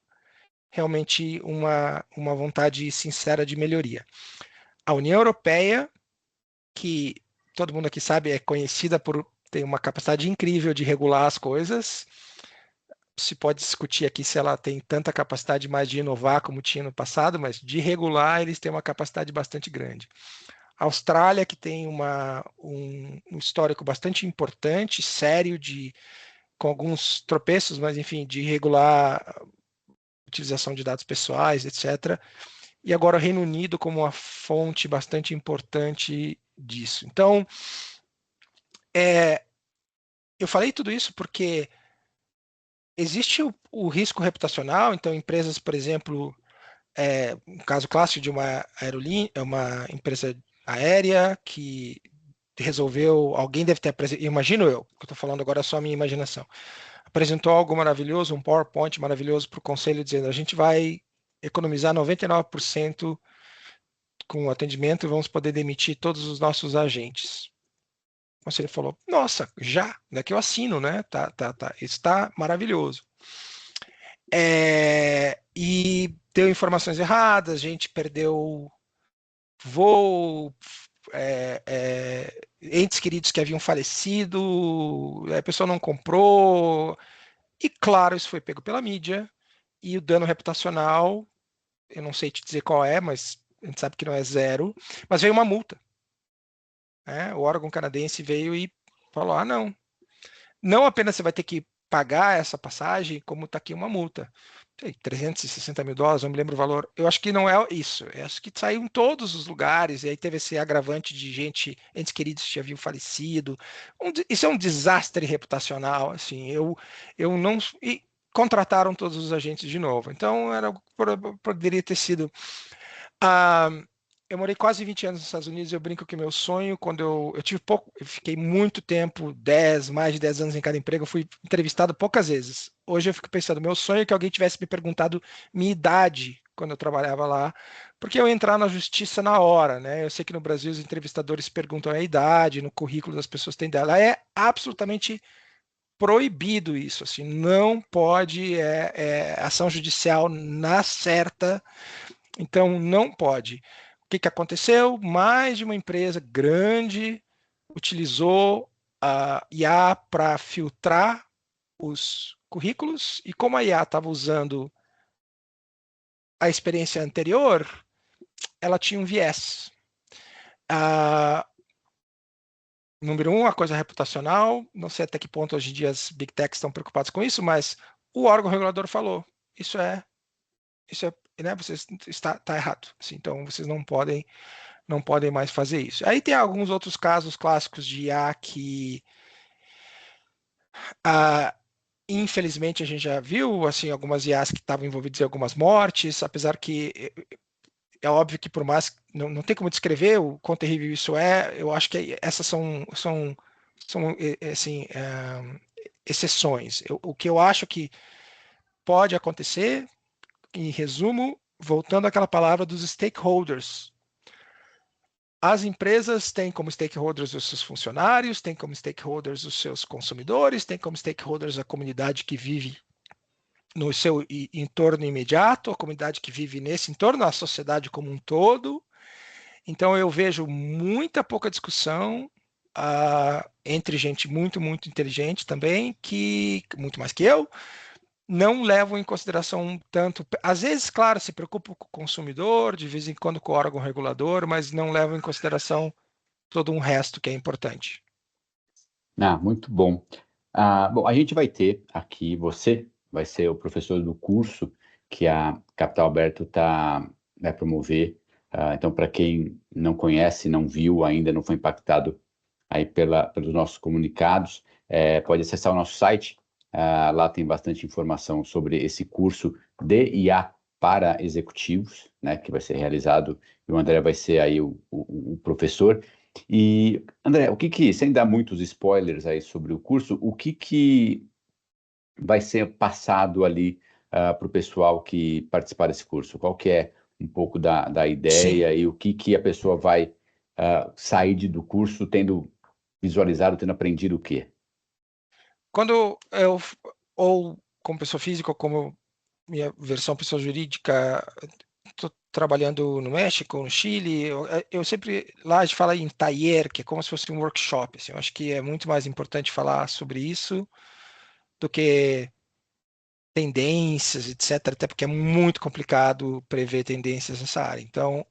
realmente uma vontade sincera de melhoria. A União Europeia, que todo mundo aqui sabe, é conhecida por ter uma capacidade incrível de regular as coisas. Se pode discutir aqui se ela tem tanta capacidade mais de inovar como tinha no passado, mas de regular eles têm uma capacidade bastante grande. A Austrália, que tem um histórico bastante importante, sério, com alguns tropeços, mas enfim, de regular a utilização de dados pessoais, etc. E agora o Reino Unido como uma fonte bastante importante disso. Então, eu falei tudo isso porque existe o risco reputacional, então empresas, por exemplo, um caso clássico de uma aerolínea, uma empresa aérea que resolveu, alguém deve ter apresentado, imagino eu, que eu estou falando agora é só a minha imaginação, apresentou algo maravilhoso, um PowerPoint maravilhoso para o conselho, dizendo a gente vai economizar 99% com o atendimento e vamos poder demitir todos os nossos agentes. O conselho falou, nossa, já, é que eu assino, né? Tá, isso está maravilhoso. E deu informações erradas, a gente perdeu voo, entes queridos que haviam falecido, a pessoa não comprou, e claro, isso foi pego pela mídia, e o dano reputacional, eu não sei te dizer qual é, mas a gente sabe que não é zero, mas veio uma multa. Né? O órgão canadense veio e falou, não apenas você vai ter que pagar essa passagem, como está aqui uma multa. $360 mil, não me lembro o valor. Eu acho que não é isso. Eu acho que saiu em todos os lugares, e aí teve esse agravante de entes queridos que já haviam falecido. Isso é um desastre reputacional. Assim, eu não. E contrataram todos os agentes de novo. Então, poderia ter sido. Eu morei quase 20 anos nos Estados Unidos, eu brinco que meu sonho, quando eu tive pouco, eu fiquei muito tempo, mais de 10 anos em cada emprego, eu fui entrevistado poucas vezes. Hoje eu fico pensando, meu sonho é que alguém tivesse me perguntado minha idade quando eu trabalhava lá, porque eu ia entrar na justiça na hora, né? Eu sei que no Brasil os entrevistadores perguntam a idade, no currículo das pessoas tem dela. É absolutamente proibido isso, assim, não pode, ação judicial na certa, então não pode. O que aconteceu? Mais de uma empresa grande utilizou a IA para filtrar os currículos, e como a IA estava usando a experiência anterior, ela tinha um viés. Número um, a coisa reputacional, não sei até que ponto hoje em dia as big techs estão preocupadas com isso, mas o órgão regulador falou, isso é, né, vocês está errado. Assim, então vocês não podem mais fazer isso. Aí tem alguns outros casos clássicos de IA que infelizmente, a gente já viu assim, algumas IAs que estavam envolvidas em algumas mortes, apesar que é óbvio que por mais não tem como descrever o quão terrível isso é, eu acho que essas são assim, exceções. O que eu acho que pode acontecer, em resumo, voltando àquela palavra dos stakeholders. As empresas têm como stakeholders os seus funcionários, têm como stakeholders os seus consumidores, têm como stakeholders a comunidade que vive no seu entorno imediato, a comunidade que vive nesse entorno, a sociedade como um todo. Então eu vejo muita pouca discussão entre gente muito inteligente também, que muito mais que eu, não levam em consideração tanto. Às vezes, claro, se preocupam com o consumidor, de vez em quando com o órgão regulador, mas não levam em consideração todo um resto que é importante. Muito bom. Bom, a gente vai ter aqui, você vai ser o professor do curso que a Capital Aberto vai promover. Então, para quem não conhece, não viu ainda, não foi impactado aí pelos nossos comunicados, pode acessar o nosso site. Lá tem bastante informação sobre esse curso de IA para executivos, né, que vai ser realizado, e o André vai ser aí o professor. E, André, sem dar muitos spoilers aí sobre o curso, o que vai ser passado ali para o pessoal que participar desse curso? Qual que é um pouco da Sim. ideia e o que a pessoa vai sair do curso tendo visualizado, tendo aprendido o quê? Quando eu, ou como pessoa física, ou como minha versão pessoa jurídica, estou trabalhando no México, no Chile, eu sempre, lá a gente fala em taller, que é como se fosse um workshop, assim, eu acho que é muito mais importante falar sobre isso do que tendências, etc., até porque é muito complicado prever tendências nessa área. Então,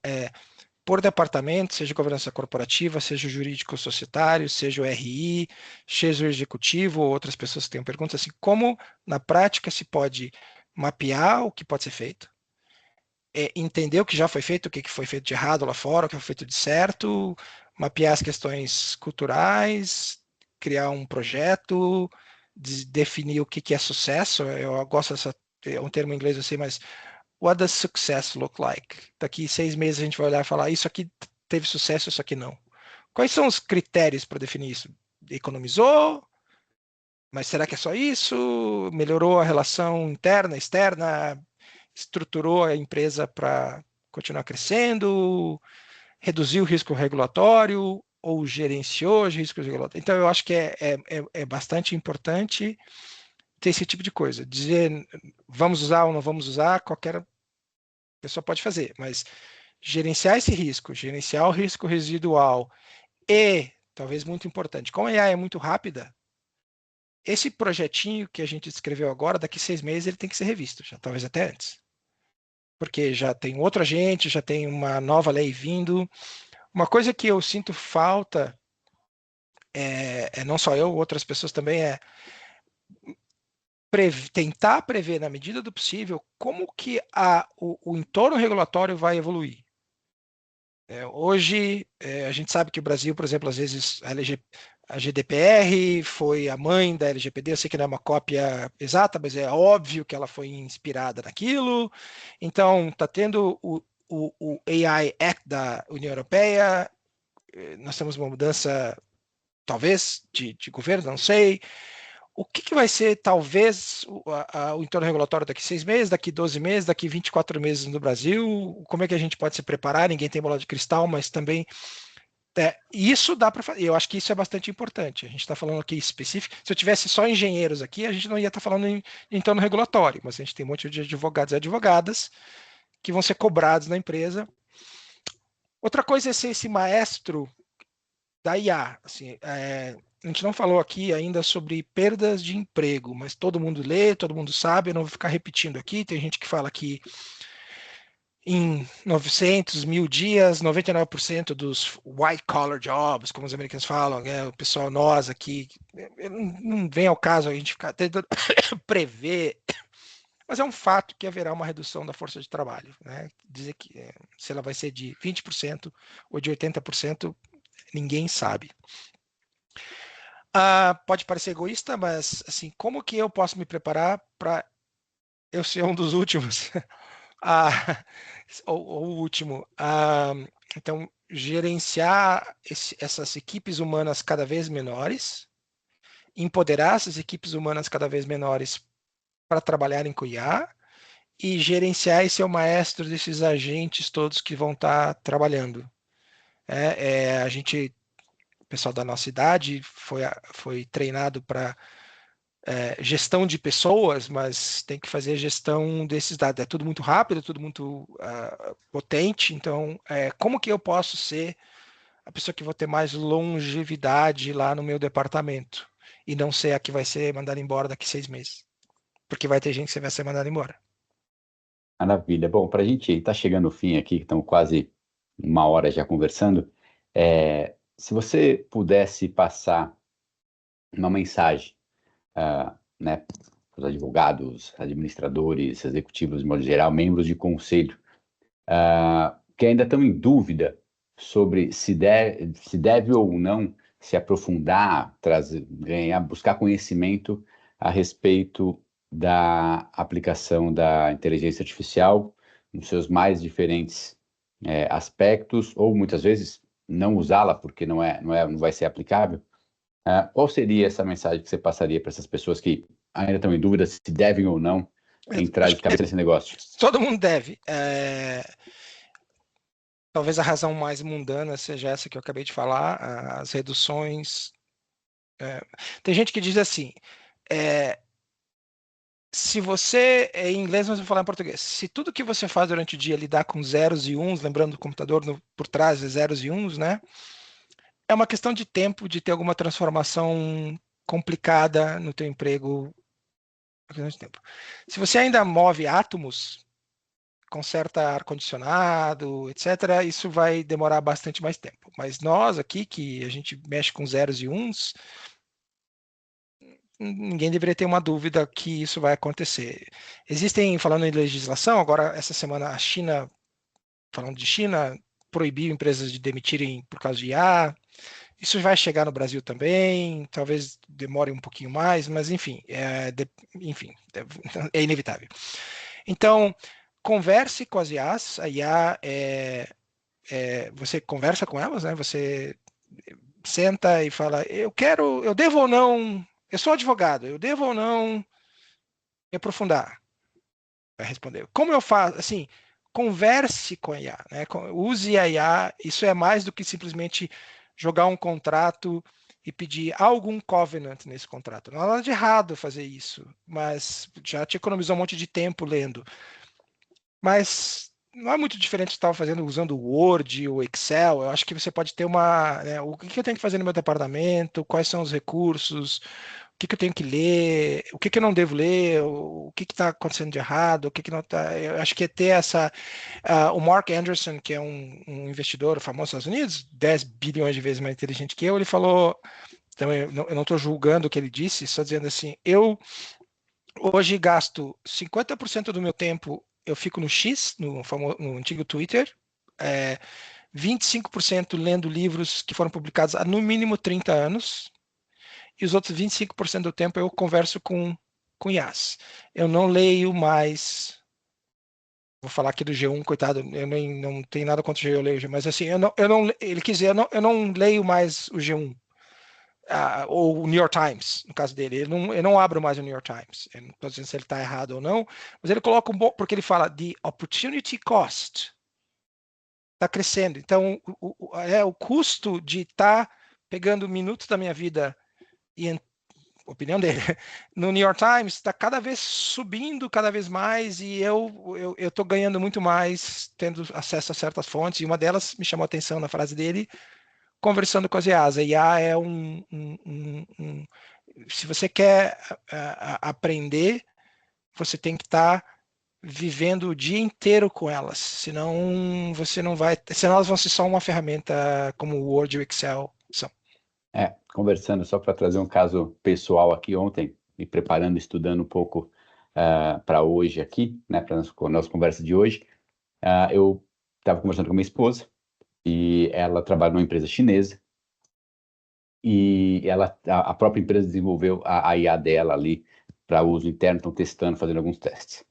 por departamento, seja governança corporativa, seja o jurídico societário, seja o RI, seja o executivo, ou outras pessoas que tenham perguntas, assim, como na prática se pode mapear o que pode ser feito, entender o que já foi feito, o que foi feito de errado lá fora, o que foi feito de certo, mapear as questões culturais, criar um projeto, definir o que é sucesso. Eu gosto dessa, é um termo em inglês, eu sei, mas what does success look like? Daqui 6 meses a gente vai olhar e falar, isso aqui teve sucesso, isso aqui não. Quais são os critérios para definir isso? Economizou? Mas será que é só isso? Melhorou a relação interna, externa? Estruturou a empresa para continuar crescendo? Reduziu o risco regulatório? Ou gerenciou os riscos regulatórios? Então, eu acho que é bastante importante ter esse tipo de coisa. Dizer vamos usar ou não vamos usar, qualquer pessoa pode fazer, mas gerenciar esse risco, gerenciar o risco residual e, talvez muito importante, como a AI é muito rápida, esse projetinho que a gente escreveu agora, daqui 6 meses, ele tem que ser revisto, já, talvez até antes. Porque já tem outro agente, já tem uma nova lei vindo. Uma coisa que eu sinto falta, não só eu, outras pessoas também, tentar prever, na medida do possível, como que o entorno regulatório vai evoluir. Hoje, a gente sabe que o Brasil, por exemplo, às vezes a GDPR foi a mãe da LGPD. Eu sei que não é uma cópia exata, mas é óbvio que ela foi inspirada naquilo. Então, está tendo o AI Act da União Europeia. Nós temos uma mudança, talvez, de governo, não sei. O que vai ser, talvez, o entorno regulatório daqui 6 meses, daqui 12 meses, daqui 24 meses no Brasil? Como é que a gente pode se preparar? Ninguém tem bola de cristal, mas também isso dá para fazer. Eu acho que isso é bastante importante. A gente está falando aqui específico. Se eu tivesse só engenheiros aqui, a gente não ia estar falando em entorno regulatório, mas a gente tem um monte de advogados e advogadas que vão ser cobrados na empresa. Outra coisa é ser esse maestro da IA. Assim, a gente não falou aqui ainda sobre perdas de emprego, mas todo mundo lê, todo mundo sabe, eu não vou ficar repetindo aqui. Tem gente que fala que em 900, 1.000 dias, 99% dos white collar jobs, como os americanos falam, o pessoal, nós aqui, não vem ao caso a gente ficar tentando prever, mas é um fato que haverá uma redução da força de trabalho. Né? Dizer que se ela vai ser de 20% ou de 80%, ninguém sabe. Pode parecer egoísta, mas assim, como que eu posso me preparar para eu ser um dos últimos? Ah, ou o último. Então, gerenciar essas equipes humanas cada vez menores, empoderar essas equipes humanas cada vez menores para trabalharem com IA e gerenciar e ser o maestro desses agentes todos que vão estar trabalhando. A gente, o pessoal da nossa idade foi treinado para gestão de pessoas, mas tem que fazer gestão desses dados. É tudo muito rápido, tudo muito potente. Então, como que eu posso ser a pessoa que vou ter mais longevidade lá no meu departamento e não ser a que vai ser mandada embora daqui 6 meses? Porque vai ter gente que você vai ser mandada embora. Maravilha. Bom, para a gente estar chegando ao fim aqui, que estamos quase 1 hora já conversando, se você pudesse passar uma mensagem, né, para os advogados, administradores, executivos de modo geral, membros de conselho, que ainda estão em dúvida sobre se deve ou não se aprofundar, buscar conhecimento a respeito da aplicação da inteligência artificial nos seus mais diferentes aspectos, ou muitas vezes não usá-la porque não vai ser aplicável. Qual seria essa mensagem que você passaria para essas pessoas que ainda estão em dúvida se devem ou não entrar Acho de que cabeça nesse negócio? todo mundo deve. Talvez a razão mais mundana seja essa que eu acabei de falar, as reduções. Tem gente que diz assim, se você, em inglês, mas vou falar em português, se tudo que você faz durante o dia lidar com zeros e uns, lembrando do computador por trás é zeros e uns, né? É uma questão de tempo de ter alguma transformação complicada no teu emprego. De tempo. Se você ainda move átomos, conserta ar-condicionado, etc., isso vai demorar bastante mais tempo. Mas nós aqui, que a gente mexe com zeros e uns, ninguém deveria ter uma dúvida que isso vai acontecer. Existem, falando em legislação, agora essa semana a China, falando de China, proibiu empresas de demitirem por causa de IA. Isso vai chegar no Brasil também, talvez demore um pouquinho mais, mas enfim, é inevitável. Então, converse com as IAs, a IA você conversa com elas, né? Você senta e fala, eu devo ou não, eu sou advogado, eu devo ou não me aprofundar? Vai responder. Como eu faço? Assim, converse com a IA, né? Use a IA. Isso é mais do que simplesmente jogar um contrato e pedir algum covenant nesse contrato. Não há nada de errado fazer isso, mas já te economizou um monte de tempo lendo. Mas não é muito diferente do que você estava fazendo usando o Word ou Excel. Eu acho que você pode ter uma, né, o que eu tenho que fazer no meu departamento, quais são os recursos, o que eu tenho que ler, o que eu não devo ler, o que está acontecendo de errado, o que não está. Eu acho que é ter essa. O Mark Anderson, que é um investidor famoso nos Estados Unidos, 10 bilhões de vezes mais inteligente que eu, ele falou. Então, eu não estou julgando o que ele disse, só dizendo assim: eu hoje gasto 50% do meu tempo, eu fico no X, no antigo Twitter, 25% lendo livros que foram publicados há no mínimo 30 anos, e os outros 25% do tempo eu converso com IAs. Eu não leio mais. Vou falar aqui do G1, coitado, eu nem não tenho nada contra o G1, eu leio, mas assim, ele quis dizer, eu não leio mais o G1, ou o New York Times, no caso dele. Eu não abro mais o New York Times. Eu não estou dizendo se ele está errado ou não, mas ele coloca porque ele fala de opportunity cost. Está crescendo. Então, o custo de estar pegando minutos da minha vida e opinião dele, no New York Times está cada vez subindo cada vez mais e eu estou ganhando muito mais tendo acesso a certas fontes, e uma delas me chamou a atenção na frase dele, conversando com as IAs. A IA é se você quer aprender, você tem que estar vivendo o dia inteiro com elas, senão você não vai, senão elas vão ser só uma ferramenta como o Word e o Excel são. Conversando só para trazer um caso pessoal aqui ontem, me preparando, estudando um pouco para hoje aqui, né, para a nossa conversa de hoje, eu estava conversando com minha esposa e ela trabalha numa empresa chinesa e a própria empresa desenvolveu a IA dela ali para uso interno, estão testando, fazendo alguns testes.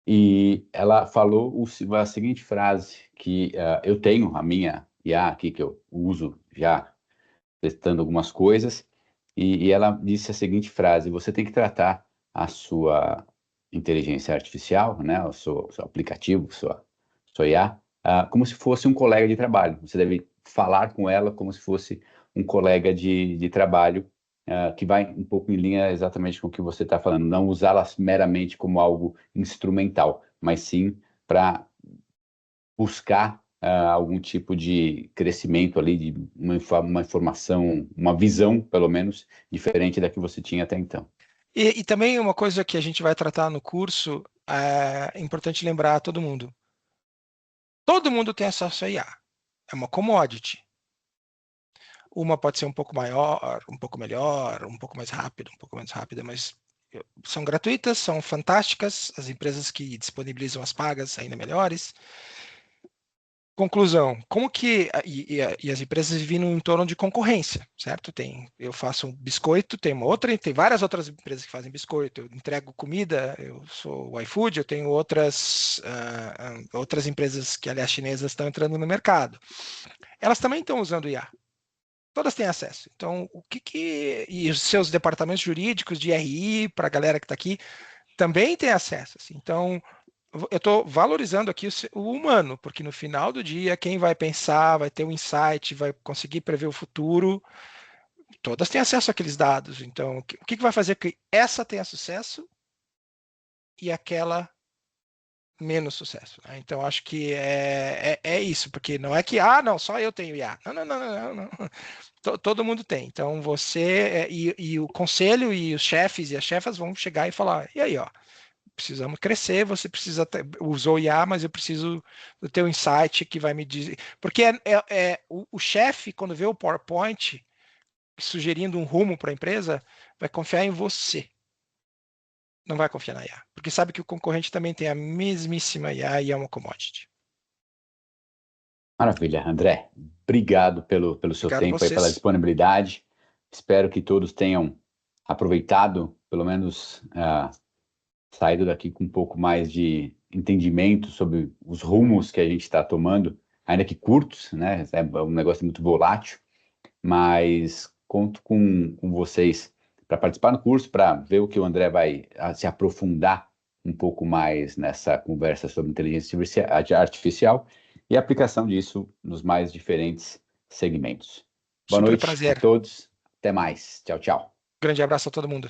E ela falou a seguinte frase, que eu tenho a minha IA aqui, que eu uso já, testando algumas coisas, e ela disse a seguinte frase: você tem que tratar a sua inteligência artificial, né, o seu aplicativo, sua IA, como se fosse um colega de trabalho. Você deve falar com ela como se fosse um colega de trabalho, que vai um pouco em linha exatamente com o que você está falando, não usá-la meramente como algo instrumental, mas sim para buscar algum tipo de crescimento ali, de uma informação, uma visão, pelo menos, diferente da que você tinha até então. E também uma coisa que a gente vai tratar no curso, é importante lembrar a todo mundo. Todo mundo tem acesso a IA. É uma commodity. Uma pode ser um pouco maior, um pouco melhor, um pouco mais rápida, um pouco menos rápida, mas são gratuitas, são fantásticas. As empresas que disponibilizam as pagas ainda melhores. Conclusão, como que e as empresas vivem em torno de concorrência, certo? Eu faço um biscoito, tem várias outras empresas que fazem biscoito, eu entrego comida, eu sou o iFood, eu tenho outras empresas que, aliás, chinesas estão entrando no mercado. Elas também estão usando IA. Todas têm acesso. Então, e os seus departamentos jurídicos de RI, para a galera que está aqui, também tem acesso. Assim. Então, eu estou valorizando aqui o humano, porque no final do dia, quem vai pensar, vai ter um insight, vai conseguir prever o futuro, todas têm acesso àqueles dados. Então, o que vai fazer que essa tenha sucesso e aquela menos sucesso? Né? Então, acho que é isso, porque não é que, não, só eu tenho IA. Não, não, não, não, não. Todo mundo tem. Então, você e o conselho e os chefes e as chefas vão chegar e falar, e aí, ó, precisamos crescer, você precisa usou IA, mas eu preciso do teu insight que vai me dizer. Porque o chefe, quando vê o PowerPoint sugerindo um rumo para a empresa, vai confiar em você. Não vai confiar na IA. Porque sabe que o concorrente também tem a mesmíssima IA e é uma commodity. Maravilha, André. Obrigado pelo seu Obrigado a tempo aí, pela vocês. disponibilidade. Espero que todos tenham aproveitado, pelo menos saído daqui com um pouco mais de entendimento sobre os rumos que a gente está tomando, ainda que curtos, né? É um negócio muito volátil, mas conto com vocês para participar do curso, para ver o que o André vai se aprofundar um pouco mais nessa conversa sobre inteligência artificial e a aplicação disso nos mais diferentes segmentos. Boa Super noite a prazer. todos, até mais. Tchau, tchau. Grande abraço a todo mundo.